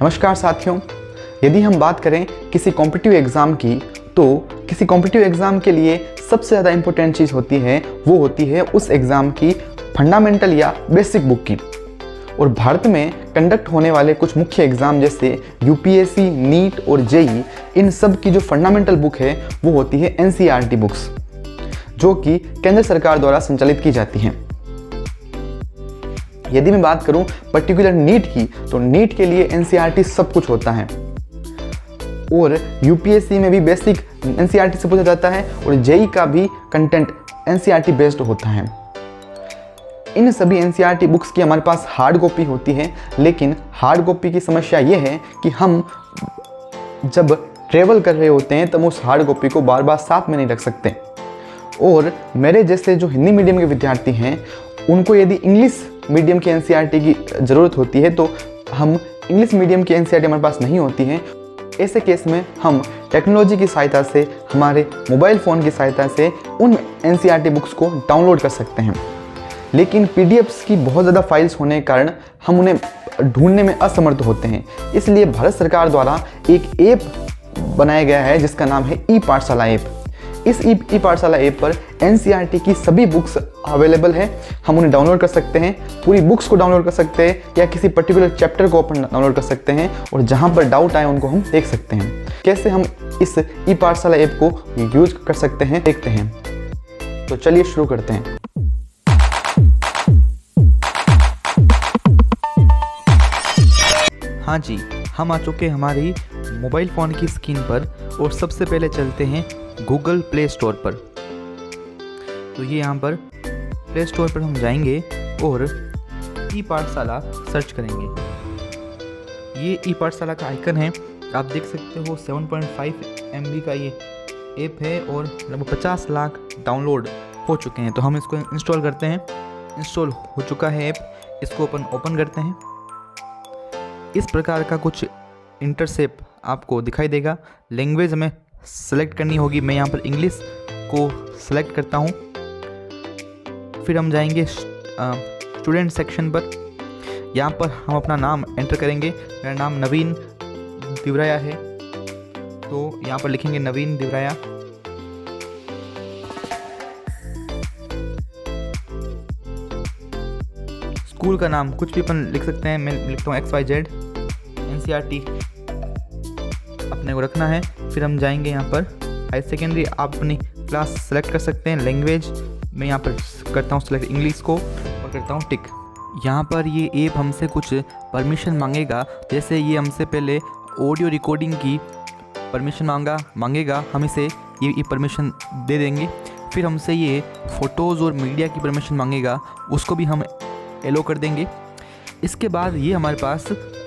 नमस्कार साथियों, यदि हम बात करें किसी कॉम्पिटिटिव एग्ज़ाम की, तो किसी कॉम्पिटिटिव एग्ज़ाम के लिए सबसे ज़्यादा इम्पोर्टेंट चीज़ होती है वो होती है उस एग्ज़ाम की फंडामेंटल या बेसिक बुक की। और भारत में कंडक्ट होने वाले कुछ मुख्य एग्ज़ाम जैसे यूपीएससी, नीट और जेई, इन सब की जो फंडामेंटल बुक है वो होती है एनसीईआरटी बुक्स, जो कि केंद्र सरकार द्वारा संचालित की जाती हैं। यदि मैं बात करूं पर्टिकुलर नीट की, तो नीट के लिए एनसीईआरटी सब कुछ होता है और यूपीएससी में भी बेसिक एनसीईआरटी से पूछा जाता है और जेई का भी कंटेंट एनसीईआरटी बेस्ड होता है। इन सभी एनसीईआरटी बुक्स की हमारे पास हार्ड कॉपी होती है, लेकिन हार्ड कॉपी की समस्या ये है कि हम जब ट्रेवल कर रहे होते हैं तब उस हार्ड कॉपी को बार बार साथ में नहीं रख सकते। और मेरे जैसे जो हिंदी मीडियम के विद्यार्थी हैं, उनको यदि इंग्लिश मीडियम की एनसीईआरटी की ज़रूरत होती है, तो हम इंग्लिश मीडियम की एनसीईआरटी हमारे पास नहीं होती है। ऐसे केस में हम टेक्नोलॉजी की सहायता से, हमारे मोबाइल फ़ोन की सहायता से उन एनसीईआरटी बुक्स को डाउनलोड कर सकते हैं। लेकिन पीडीएफ्स की बहुत ज़्यादा फाइल्स होने के कारण हम उन्हें ढूंढने में असमर्थ होते हैं। इसलिए भारत सरकार द्वारा एक ऐप बनाया गया है जिसका नाम है ई पाठशाला ऐप। इस ई पाठशाला ऐप पर एनसीईआरटी की सभी बुक्स अवेलेबल है। हम उन्हें डाउनलोड कर सकते हैं, पूरी बुक्स को डाउनलोड कर सकते हैं या किसी पर्टिकुलर चैप्टर को अपन डाउनलोड कर सकते हैं और जहां पर डाउट आए उनको हम देख सकते हैं। कैसे हम इस ई पाठशाला ऐप को यूज कर सकते हैं देखते हैं। तो चलिए शुरू करते हैं। हाँ जी, हम आ चुके हैं हमारी मोबाइल फ़ोन की स्क्रीन पर और सबसे पहले चलते हैं गूगल प्ले स्टोर पर। तो ये यहाँ पर प्ले स्टोर पर हम जाएंगे और ई पाठशाला सर्च करेंगे। ये ई पाठशाला का आइकन है, आप देख सकते हो 7.5 MB का ये ऐप है और लगभग 50 लाख डाउनलोड हो चुके हैं। तो हम इसको इंस्टॉल करते हैं। इंस्टॉल हो चुका है ऐप, इसको ओपन करते हैं। इस प्रकार का कुछ इंटरसेप आपको दिखाई देगा। लैंग्वेज हमें सेलेक्ट करनी होगी। मैं यहाँ पर इंग्लिश को सेलेक्ट करता हूँ। फिर हम जाएंगे स्टूडेंट सेक्शन पर। यहाँ पर हम अपना नाम एंटर करेंगे। मेरा नाम नवीन दिवराया है, तो यहाँ पर लिखेंगे नवीन दिवराया। स्कूल का नाम कुछ भी अपन लिख सकते हैं। मैं लिखता हूँ XYZ। एनसीईआरटी अपने को रखना है। फिर हम जाएंगे यहाँ पर हाई सेकेंडरी। आप अपनी क्लास सेलेक्ट कर सकते हैं। लैंग्वेज मैं यहाँ पर करता हूँ सेलेक्ट इंग्लिश को और करता हूँ टिक। यहाँ पर ये ऐप हमसे कुछ परमिशन मांगेगा। जैसे ये हमसे पहले ऑडियो रिकॉर्डिंग की परमिशन मांगेगा, हम इसे ये परमिशन दे देंगे। फिर हमसे ये फ़ोटोज़ और मीडिया की परमिशन मांगेगा, उसको भी हम एलो कर देंगे। इसके बाद ये हमारे पास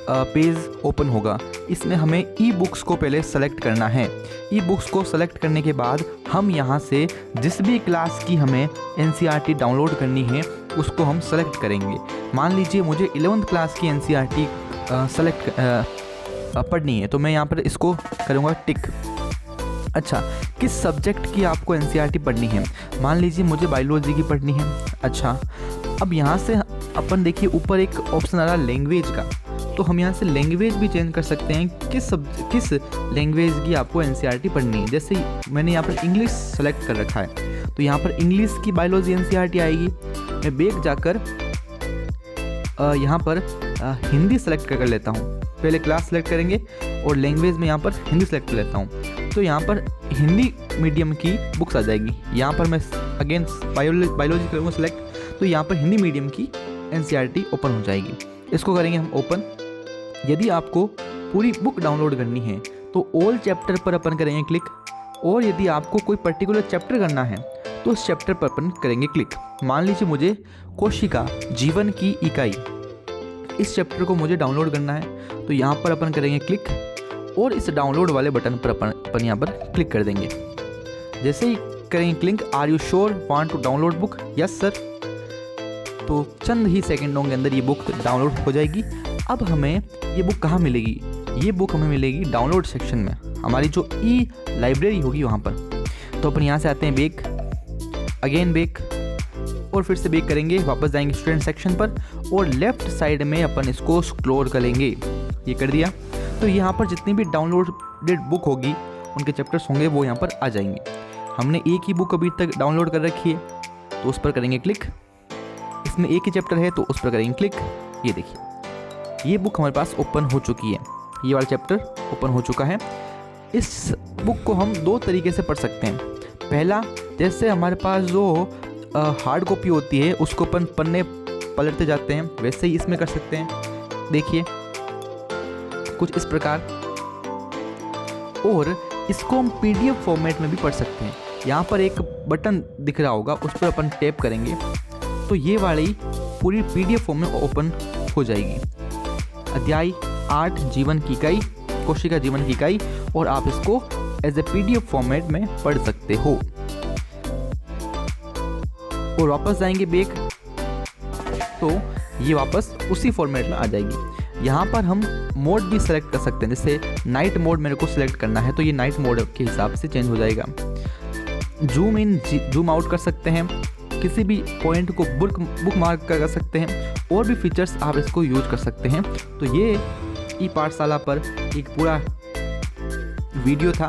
पेज ओपन होगा। इसमें हमें ई बुक्स को पहले सेलेक्ट करना है। ई बुक्स को सेलेक्ट करने के बाद हम यहाँ से जिस भी क्लास की हमें एनसीईआरटी डाउनलोड करनी है उसको हम सेलेक्ट करेंगे। मान लीजिए मुझे 11th क्लास की एनसीईआरटी सेलेक्ट पढ़नी है, तो मैं यहाँ पर इसको करूँगा टिक। अच्छा, किस सब्जेक्ट की आपको एनसीईआरटी पढ़नी है? मान लीजिए मुझे बायोलॉजी की पढ़नी है। अच्छा, अब यहाँ से अपन देखिए ऊपर एक ऑप्शन आ रहा है लैंग्वेज का, तो हम यहाँ से लैंग्वेज भी चेंज कर सकते हैं। किस लैंग्वेज की आपको एनसीईआरटी पढ़नी है। जैसे मैंने यहाँ पर इंग्लिश सेलेक्ट कर रखा है, तो यहाँ पर इंग्लिश की बायोलॉजी एनसीईआरटी आएगी। मैं बैक जाकर यहाँ पर हिंदी सेलेक्ट कर लेता हूँ। पहले क्लास सेलेक्ट करेंगे और लैंग्वेज में यहाँ पर हिंदी सेलेक्ट कर लेता हूँ। तो यहाँ पर हिंदी मीडियम की बुक्स आ जाएगी। यहाँ पर मैं अगेन बायोलॉजी करूँगा सेलेक्ट, तो यहाँ पर हिंदी मीडियम की एनसीईआरटी ओपन हो जाएगी। इसको करेंगे हम ओपन। यदि आपको पूरी बुक डाउनलोड करनी है तो ऑल चैप्टर पर अपन करेंगे क्लिक, और यदि आपको कोई पर्टिकुलर चैप्टर करना है तो उस चैप्टर पर अपन करेंगे क्लिक। मान लीजिए मुझे कोशिका जीवन की इकाई, इस चैप्टर को मुझे डाउनलोड करना है, तो यहाँ पर अपन करेंगे क्लिक और इस डाउनलोड वाले बटन पर अपन यहाँ पर क्लिक कर देंगे। जैसे ही करेंगे click, are you sure want to download book? Yes sir. तो चंद ही सेकंडों के अंदर ये बुक डाउनलोड हो जाएगी। अब हमें ये बुक कहाँ मिलेगी? ये बुक हमें मिलेगी डाउनलोड सेक्शन में, हमारी जो ई लाइब्रेरी होगी वहाँ पर। तो अपन यहाँ से आते हैं बैक, अगेन बैक और फिर से बैक करेंगे, वापस जाएंगे स्टूडेंट सेक्शन पर और लेफ्ट साइड में अपन इसको स्क्रॉल करेंगे। ये कर दिया। तो यहाँ पर जितनी भी डाउनलोडेड बुक होगी उनके चैप्टर्स होंगे वो यहाँ पर आ जाएंगे। हमने एक ही बुक अभी तक डाउनलोड कर रखी है तो उस पर करेंगे क्लिक। इसमें एक ही चैप्टर है तो उस पर करेंगे क्लिक। ये देखिए ये बुक हमारे पास ओपन हो चुकी है, ये वाला चैप्टर ओपन हो चुका है। इस बुक को हम दो तरीके से पढ़ सकते हैं। पहला, जैसे हमारे पास जो हार्ड कॉपी होती है उसको अपन पन्ने पलटते जाते हैं वैसे ही इसमें कर सकते हैं। देखिए कुछ इस प्रकार। और इसको हम PDF फॉर्मेट में भी पढ़ सकते हैं। यहाँ पर एक बटन दिख रहा होगा उस पर अपन टैप करेंगे तो ये वाली पूरी PDF फॉर्म में ओपन हो जाएगी। अध्याय 8 जीवन की इकाई, कोशिका जीवन की इकाई, और आप इसको एज ए PDF फॉर्मेट में पढ़ सकते हो। और वापस जाएंगे बैक तो ये वापस उसी फॉर्मेट में आ जाएगी। यहाँ पर हम मोड भी सेलेक्ट कर सकते हैं, जैसे नाइट मोड मेरे को सिलेक्ट करना है तो ये नाइट मोड के हिसाब से चेंज हो जाएगा। जूम इन जूम आउट कर सकते हैं, किसी भी पॉइंट को बुक मार्क कर सकते हैं, और भी फीचर्स आप इसको यूज कर सकते हैं। तो ये ई पाठशाला पर एक पूरा वीडियो था।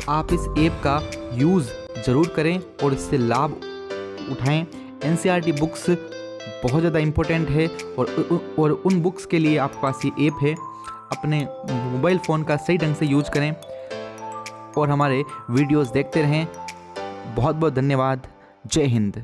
आप इस ऐप का यूज़ ज़रूर करें और इससे लाभ उठाएं। NCERT बुक्स बहुत ज़्यादा इम्पोर्टेंट है और उन बुक्स के लिए आपके पास ये ऐप है। अपने मोबाइल फ़ोन का सही ढंग से यूज करें और हमारे वीडियोस देखते रहें। बहुत बहुत धन्यवाद। जय हिंद।